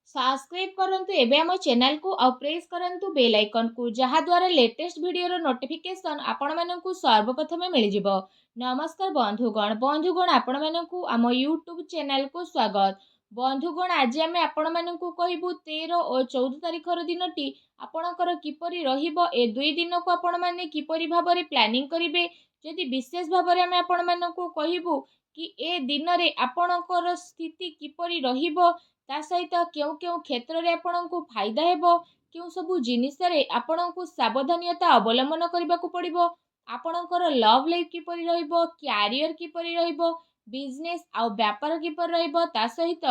Subscribe करंतु एबे हम चैनल को और प्रेस करंतु बेल आइकन को जहा द्वारा लेटेस्ट वीडियो रो नोटिफिकेशन आपण मानकु सर्वप्रथम मिल जिवो। नमस्कार बंधुगण आपण मानकु आम यूट्यूब चैनल को स्वागत। बंधुगण आज आम आपण मानकु कहबू 13 और 14 तारिख रो दिनटी आपणकर किपरि रहिबो ए दुई दिन को आपण माने किपरि भाबरे प्लानिंग करिवे। जदि विशेष भाबरे आम आपण मानकु कहबू कि ए दिन रे आपणकर स्थिति किपरि रहिबो ता सहित क्यों क्यों क्षेत्र में आपण को फायदा हेबो क्यों सबु जिनिस रे आपण को सावधानियता अवलंबन करने को पड़िबो आपणकर लव लाइफ किपरि रहिबो कैरियर किपरि रहिबो बिजनेस आउ व्यापार किपरि रहिबो ता सहित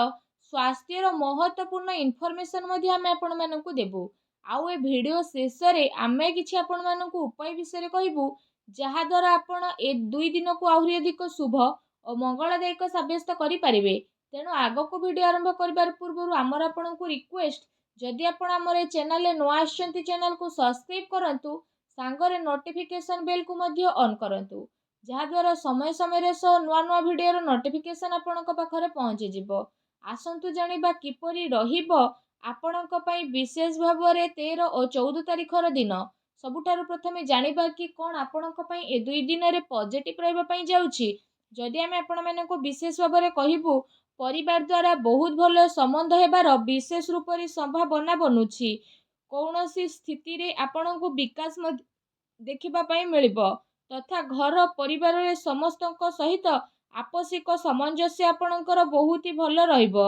स्वास्थ्य रो महत्वपूर्ण इन्फॉर्मेशन मध्ये आमे आपण मानकु देबु। आउ ए वीडियो शेष रे आमे किछि आपण मानकु उपाय विषय कहबू जहा द्वारा आपण ए दुई दिन को आहुरी अधिक शुभ और मंगलदायक साब्यस्त करि परिबे। तेणु आग को वीडियो आरंभ करबार पूर्व आमर आपण को रिक्वेस्ट जदि आपण आमर चैनल नुआ आछंती चैनल को सब्सक्राइब करंतु सांगरे नोटिफिकेशन बेल को मध्य ऑन करंतु जहा द्वारा समय समय रे सो नुआ नुआ वीडियो रो नोटिफिकेशन आपणक पाखरे पहुंची जिवो। आसंतु जानिबा किपरि रहिबो आपणक पई विशेष भाबरे 13 और 14 तारिख रो दिन। सबुठारु प्रथमे जानिबा कि कोन आपणक पई ए दुई दिन रे पॉजिटिव रहबा पई जाउछि। जदि आमे आपण मानको विशेष भाबरे कहिबू परिवार द्वारा बहुत भल संबंध हेबार विशेष रूप से संभावना बनुछि। कौनसी स्थिति रे आपण को विकास देखा मिलिबो तथा घर परिवार रे समस्तक सहित आपसिक सामंजस्य आपणकर बहुत ही भल रहिबो।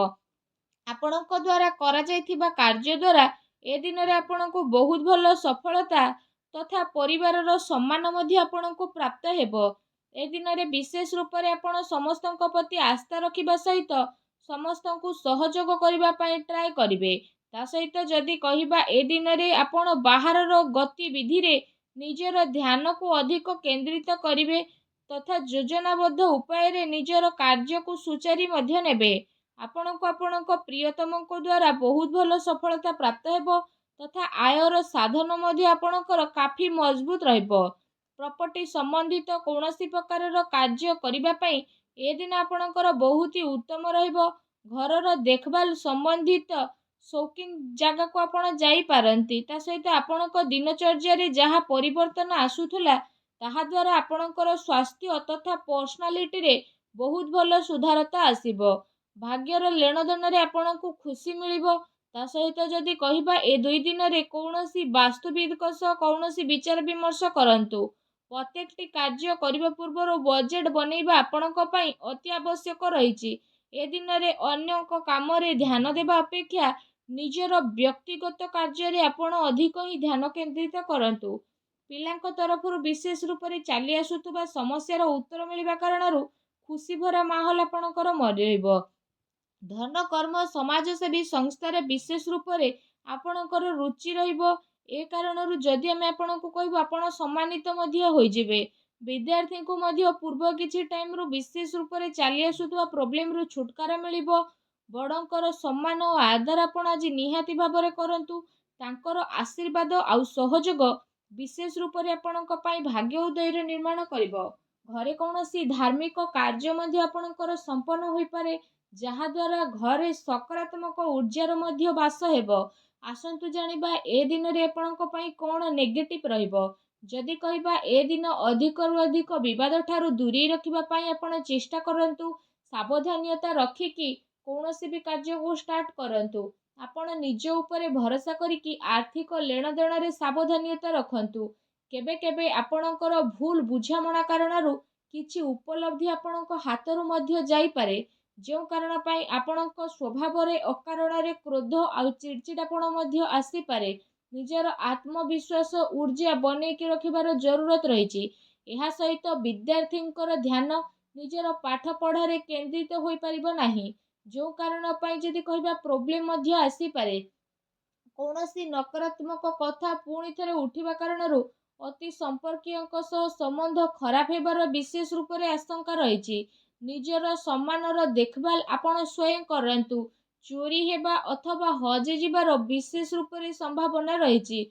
आपणक द्वारा करा जायथिबा कार्य द्वारा ए दिन रे आपण को बहुत भल सफलता तथा परिवार रो सम्मान मध्ये आपण को प्राप्त हेबो। ए दिन रे विशेष रूप से आपण समस्तक प्रति आस्था रखिबा सहित समस्तक सहयोग करबा पई ट्राई करिवे। ता सहित जदि कहिबा ए दिन रे आपण बाहर रो गतिविधि रे निजर ध्यान को अधिक केंद्रित करिवे तथा योजनाबद्ध उपाय रे निजर कार्य को सुचारी मध्य नेबे। आपणक प्रियतम को द्वारा बहुत भल सफलता प्राप्त हेबो तथा आयर साधन मध्य आपणकर काफी मजबूत रहइबो। प्रॉपर्टी संबंधित कौनसी प्रकार कार्य करबा पई ए दिन आपणकर बहुत ही उत्तम रहिबो। घरर देखभाल संबंधित शौकीन जगह को आपण जाई पारंती ता सहित आपणक दिनचर्या रे जहा परिवर्तन आसुथुला ताहा द्वारा आपणकर स्वास्थ्य तथा पर्सनालिटी रे बहुत भल सुधारता आसीबो। भाग्यर लेनदेन रे आपणको खुशी मिलिबो। ता सहित जदि कहिबा ए दुई दिन रे कौनसी वास्तुविद सह कौनसी विचार विमर्श करंतु। प्रत्येकटी कार्य करने पूर्व बजेट बनैबा आपणक पई अति आवश्यक रहिछि। ए दिन रे अन्य काम रे ध्यान देबा अपेक्षा निजर व्यक्तिगत कार्य रे आपण अधिक ही ध्यान केंद्रित करंतु। पिलांक तरफरु विशेष रूप से चली आसुतबा समस्यार उत्तर मिलवा कारणरू खुशी भरा माहौल आपणकर मरिबो। धन कर्म समाजसेवी संस्था रे विशेष रूप से आपणकर रुचि रहिबो। ए कारणरू जदि आमे आपणको कहबो आपण सम्मानित मध्य होई जिवे। विद्यार्थी को मध्य पूर्व किछि टाइम रु विशेष रूप से चली आसुतबा प्रॉब्लम रु छुटकारा मिलिबो। बड़ंकर सम्मान और आदर आपण आज निहाती भाबरे करंतु। तांकर आशीर्वाद आउ सहयोग विशेष रूप से आपणक पई भाग्य उदय रे निर्माण करिवो। घरे कौनसी धार्मिक कार्य मध्य आपणकर संपन्न होई पारे जहा द्वारा घरे सकारात्मक ऊर्जार मध्य वास हेबो। आसंतु जानिबा ए दिन रे आपणक पई कोन नेगेटिव रहिबो। जदि कहिबा ए दिन अधिक रु अधिक विवाद ठारू दूरी रखिबा पई आपण चेष्टा करंतु। सावधानियता रखिकी कौनसी भी कार्य को स्टार्ट करंतु। आपण निज ऊपर भरोसा करिकी आर्थिक लेनदेन रे सावधानियता रखंतु। केबे केबे आपणकर भूल बुझामणा कारणरू किछि उपलब्धि आपणक हातरू मध्य जाई पारे जो कारण पाई आपणक स्वभाव रे अकारण रे क्रोध आउ चिड़चिड़ापण मध्य आसी पारे। निजर आत्मविश्वास ऊर्जा बनैकी रखिबार जरूरत रहिछि। एहा सहित विद्यार्थींकर ध्यान निजर पाठ पढ़ारे केंद्रित होई परिबो नाही जो कारण पाई जदि कहिबा प्रॉब्लम मध्य आसी पारे। कौनसी नकारात्मक कथा पुणी थरे उठिबा कारणरू अति संपर्कीयक सह संबंध खराब हेबार विशेष रूप से आशंका रहिछि। निजर सम्मानर देखभाल आपण स्वयं करंतु। चोरी हेबा अथवा हजि जिबार विशेष रूप से संभावना रहिछि।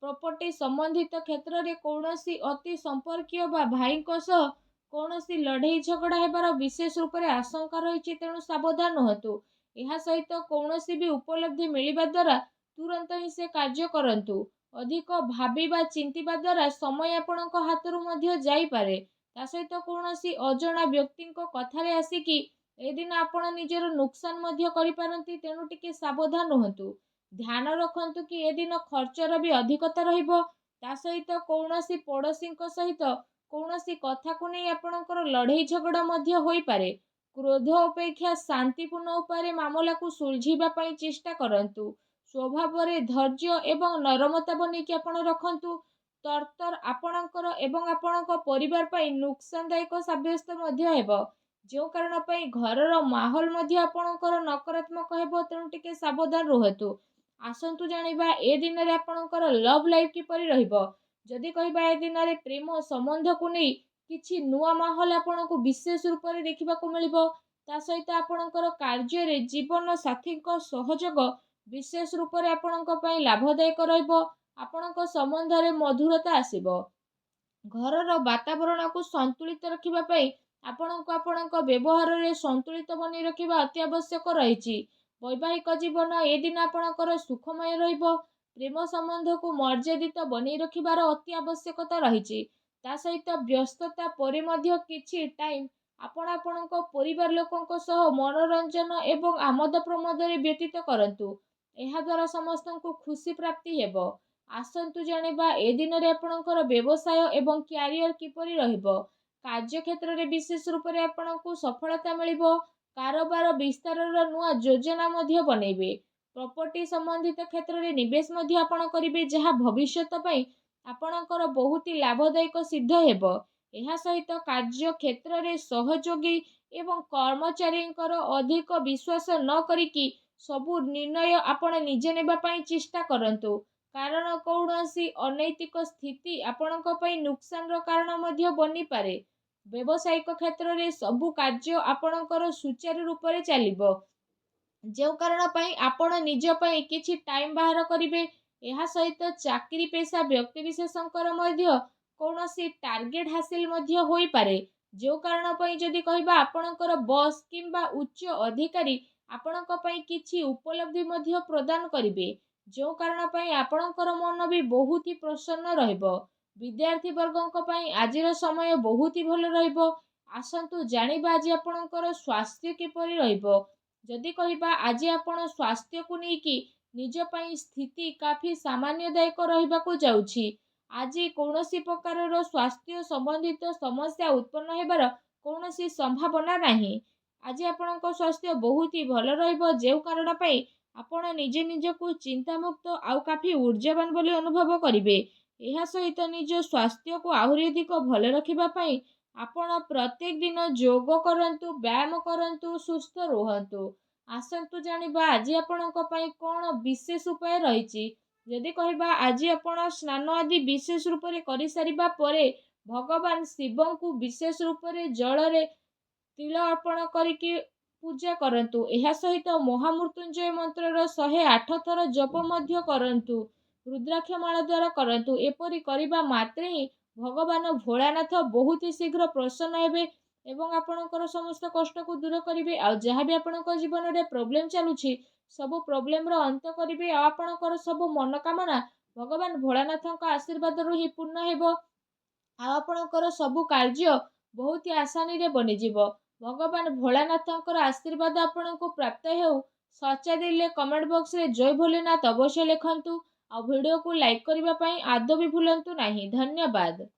प्रॉपर्टी संबंधित क्षेत्र रे कौनसी अति संपर्कीय बा भाई सह कौनसी लड़ाई झगड़ा हेबार विशेष रूप से आशंका रहिछि। तेणु सावधान होतु। ଏହା ସହିତ କୌଣସି ବି ଉପଲବ୍ଧି ମିଳିବା ଦ୍ୱାରା ତୁରନ୍ତ ହିଁ ସେ କାର୍ଯ୍ୟ କରନ୍ତୁ। ଅଧିକ ଭାବିବା ଚିନ୍ତିବା ଦ୍ୱାରା ସମୟ ଆପଣଙ୍କ ହାତରୁ ମଧ୍ୟ ଯାଇପାରେ। ତା ସହିତ କୌଣସି ଅଜଣା ବ୍ୟକ୍ତିଙ୍କ କଥାରେ ଆସିକି ଏଦିନ ଆପଣ ନିଜର ନୁକସାନ ମଧ୍ୟ କରିପାରନ୍ତି। ତେଣୁ ଟିକେ ସାବଧାନ ରୁହନ୍ତୁ। ଧ୍ୟାନ ରଖନ୍ତୁ କି ଏଦିନ ଖର୍ଚ୍ଚର ବି ଅଧିକତା ରହିବ। ତା ସହିତ କୌଣସି ପଡ଼ୋଶୀଙ୍କ ସହିତ କୌଣସି କଥାକୁ ନେଇ ଆପଣଙ୍କର ଲଢ଼େଇ ଝଗଡ଼ା ମଧ୍ୟ ହୋଇପାରେ। କ୍ରୋଧ ଅପେକ୍ଷା ଶାନ୍ତିପୂର୍ଣ୍ଣ ଉପାୟରେ ମାମଲାକୁ ସୁଲଝିବା ପାଇଁ ଚେଷ୍ଟା କରନ୍ତୁ। ସ୍ୱଭାବରେ ଧୈର୍ଯ୍ୟ ଏବଂ ନରମତା ବନେଇକି ଆପଣ ରଖନ୍ତୁ। ତରତର ଆପଣଙ୍କର ଏବଂ ଆପଣଙ୍କ ପରିବାର ପାଇଁ ନୁକସାନଦାୟକ ସାବ୍ୟସ୍ତ ମଧ୍ୟ ହେବ। ଯେଉଁ କାରଣ ପାଇଁ ଘରର ମାହୋଲ ମଧ୍ୟ ଆପଣଙ୍କର ନକାରାତ୍ମକ ହେବ। ତେଣୁ ଟିକେ ସାବଧାନ ରୁହନ୍ତୁ। ଆସନ୍ତୁ ଜାଣିବା ଏ ଦିନରେ ଆପଣଙ୍କର ଲଭ୍ ଲାଇଫ୍ କିପରି ରହିବ। ଯଦି କହିବା ଏ ଦିନରେ ପ୍ରେମ ସମ୍ବନ୍ଧକୁ ନେଇ କିଛି ନୂଆ ମାହୋଲ ଆପଣଙ୍କୁ ବିଶେଷ ରୂପରେ ଦେଖିବାକୁ ମିଳିବ। ତା ସହିତ ଆପଣଙ୍କର କାର୍ଯ୍ୟରେ ଜୀବନ ସାଥୀଙ୍କ ସହଯୋଗ ବିଶେଷ ରୂପରେ ଆପଣଙ୍କ ପାଇଁ ଲାଭଦାୟକ ରହିବ। ଆପଣଙ୍କ ସମ୍ବନ୍ଧରେ ମଧୁରତା ଆସିବ। ଘରର ବାତାବରଣକୁ ସନ୍ତୁଳିତ ରଖିବା ପାଇଁ ଆପଣଙ୍କୁ ଆପଣଙ୍କ ବ୍ୟବହାରରେ ସନ୍ତୁଳିତ ବନେଇ ରଖିବା ଅତି ଆବଶ୍ୟକ ରହିଛି। ବୈବାହିକ ଜୀବନ ଏ ଦିନ ଆପଣଙ୍କର ସୁଖମୟ ରହିବ। ପ୍ରେମ ସମ୍ବନ୍ଧକୁ ମର୍ଯ୍ୟାଦିତ ବନେଇ ରଖିବାର ଅତି ଆବଶ୍ୟକତା ରହିଛି। ତା ସହିତ ବ୍ୟସ୍ତତା ପରେ ମଧ୍ୟ କିଛି ଟାଇମ୍ ଆପଣ ଆପଣଙ୍କ ପରିବାର ଲୋକଙ୍କ ସହ ମନୋରଞ୍ଜନ ଏବଂ ଆମୋଦ ପ୍ରମୋଦରେ ବ୍ୟତୀତ କରନ୍ତୁ। ଏହାଦ୍ୱାରା ସମସ୍ତଙ୍କୁ ଖୁସି ପ୍ରାପ୍ତି ହେବ। ଆସନ୍ତୁ ଜାଣିବା ଏ ଦିନରେ ଆପଣଙ୍କର ବ୍ୟବସାୟ ଏବଂ କ୍ୟାରିୟର କିପରି ରହିବ। କାର୍ଯ୍ୟକ୍ଷେତ୍ରରେ ବିଶେଷ ରୂପରେ ଆପଣଙ୍କୁ ସଫଳତା ମିଳିବ। କାରବାର ବିସ୍ତାରର ନୂଆ ଯୋଜନା ମଧ୍ୟ ବନେଇବେ। ପ୍ରପର୍ଟି ସମ୍ବନ୍ଧିତ କ୍ଷେତ୍ରରେ ନିବେଶ ମଧ୍ୟ ଆପଣ କରିବେ, ଯାହା ଭବିଷ୍ୟତ ପାଇଁ ଆପଣଙ୍କର ବହୁତ ଲାଭଦାୟକ ସିଦ୍ଧ ହେବ। ଏହା ସହିତ କାର୍ଯ୍ୟକ୍ଷେତ୍ରରେ ସହଯୋଗୀ ଏବଂ କର୍ମଚାରୀଙ୍କର ଅଧିକ ବିଶ୍ୱାସ ନ କରିକି ସବୁ ନିର୍ଣ୍ଣୟ ଆପଣ ନିଜେ ନେବା ପାଇଁ ଚେଷ୍ଟା କରନ୍ତୁ। କାରଣ କୌଣସି ଅନୈତିକ ସ୍ଥିତି ଆପଣଙ୍କ ପାଇଁ ନୁକସାନର କାରଣ ମଧ୍ୟ ବନିପାରେ। ବ୍ୟବସାୟିକ କ୍ଷେତ୍ରରେ ସବୁ କାର୍ଯ୍ୟ ଆପଣଙ୍କର ସୁଚାରୁ ରୂପରେ ଚାଲିବ। ଯେଉଁ କାରଣ ପାଇଁ ଆପଣ ନିଜ ପାଇଁ କିଛି ଟାଇମ୍ ବାହାର କରିବେ। ଏହା ସହିତ ଚାକିରି ପେଶା ବ୍ୟକ୍ତିବିଶେଷଙ୍କର ମଧ୍ୟ କୌଣସି ଟାର୍ଗେଟ ହାସିଲ ମଧ୍ୟ ହୋଇପାରେ। ଯେଉଁ କାରଣ ପାଇଁ ଯଦି କହିବା ଆପଣଙ୍କର ବସ୍ କିମ୍ବା ଉଚ୍ଚ ଅଧିକାରୀ ଆପଣଙ୍କ ପାଇଁ କିଛି ଉପଲବ୍ଧି ମଧ୍ୟ ପ୍ରଦାନ କରିବେ। ଯେଉଁ କାରଣ ପାଇଁ ଆପଣଙ୍କର ମନ ବି ବହୁତ ପ୍ରସନ୍ନ ରହିବ। ବିଦ୍ୟାର୍ଥୀ ବର୍ଗଙ୍କ ପାଇଁ ଆଜିର ସମୟ ବହୁତ ଭଲ ରହିବ। ଆସନ୍ତୁ ଜାଣିବା ଆଜି ଆପଣଙ୍କର ସ୍ୱାସ୍ଥ୍ୟ କିପରି ରହିବ। ଯଦି କହିବା ଆଜି ଆପଣ ସ୍ୱାସ୍ଥ୍ୟକୁ ନେଇକି ନିଜ ପାଇଁ ସ୍ଥିତି କାଫି ସାମାନ୍ୟଦାୟକ ରହିବାକୁ ଯାଉଛି। ଆଜି କୌଣସି ପ୍ରକାରର ସ୍ୱାସ୍ଥ୍ୟ ସମ୍ବନ୍ଧିତ ସମସ୍ୟା ଉତ୍ପନ୍ନ ହେବାର କୌଣସି ସମ୍ଭାବନା ନାହିଁ। ଆଜି ଆପଣଙ୍କ ସ୍ୱାସ୍ଥ୍ୟ ବହୁତ ଭଲ ରହିବ। ଯେଉଁ କାରଣ ପାଇଁ ଆପଣ ନିଜେ ନିଜକୁ ଚିନ୍ତାମୁକ୍ତ ଆଉ କାଫି ଊର୍ଜାବାନ ବୋଲି ଅନୁଭବ କରିବେ। ଏହା ସହିତ ନିଜ ସ୍ୱାସ୍ଥ୍ୟକୁ ଆହୁରି ଅଧିକ ଭଲ ରଖିବା ପାଇଁ ଆପଣ ପ୍ରତ୍ୟେକ ଦିନ ଯୋଗ କରନ୍ତୁ, ବ୍ୟାୟାମ କରନ୍ତୁ, ସୁସ୍ଥ ରୁହନ୍ତୁ। ଆସନ୍ତୁ ଜାଣିବା ଆଜି ଆପଣଙ୍କ ପାଇଁ କ'ଣ ବିଶେଷ ଉପାୟ ରହିଛି। ଯଦି କହିବା ଆଜି ଆପଣ ସ୍ନାନ ଆଦି ବିଶେଷ ରୂପରେ କରିସାରିବା ପରେ ଭଗବାନ ଶିବଙ୍କୁ ବିଶେଷ ରୂପରେ ଜଳରେ ତିଳ ଅର୍ପଣ କରିକି ପୂଜା କରନ୍ତୁ। ଏହା ସହିତ ମହାମୃତ୍ୟୁଞ୍ଜୟ ମନ୍ତ୍ରର 108 ଥର ଜପ ମଧ୍ୟ କରନ୍ତୁ। ରୁଦ୍ରାକ୍ଷ ମାଳ ଦ୍ୱାରା କରନ୍ତୁ। ଏପରି କରିବା ମାତ୍ରେ ହିଁ ଭଗବାନ ଭୋଳାନାଥ ବହୁତ ଶୀଘ୍ର ପ୍ରସନ୍ନ ହେବେ ଏବଂ ଆପଣଙ୍କର ସମସ୍ତ କଷ୍ଟକୁ ଦୂର କରିବେ। ଆଉ ଯାହା ବି ଆପଣଙ୍କ ଜୀବନରେ ପ୍ରୋବ୍ଲେମ୍ ଚାଲୁଛି ସବୁ ପ୍ରୋବ୍ଲେମର ଅନ୍ତ କରିବେ। ଆଉ ଆପଣଙ୍କର ସବୁ ମନୋକାମନା ଭଗବାନ ଭୋଳାନାଥଙ୍କ ଆଶୀର୍ବାଦରୁ ହିଁ ପୂର୍ଣ୍ଣ ହେବ। ଆଉ ଆପଣଙ୍କର ସବୁ କାର୍ଯ୍ୟ ବହୁତ ଆସାନୀରେ ବନିଯିବ। ଭଗବାନ ଭୋଳାନାଥଙ୍କର ଆଶୀର୍ବାଦ ଆପଣଙ୍କୁ ପ୍ରାପ୍ତ ହେଉ। ସଚ୍ଚା ଦିଲେ କମେଣ୍ଟ ବକ୍ସରେ ଜୟ ଭୋଲେନାଥ ଅବଶ୍ୟ ଲେଖନ୍ତୁ। ଆଉ ଭିଡ଼ିଓକୁ ଲାଇକ୍ କରିବା ପାଇଁ ଆଦୌ ବି ଭୁଲନ୍ତୁ ନାହିଁ। ଧନ୍ୟବାଦ।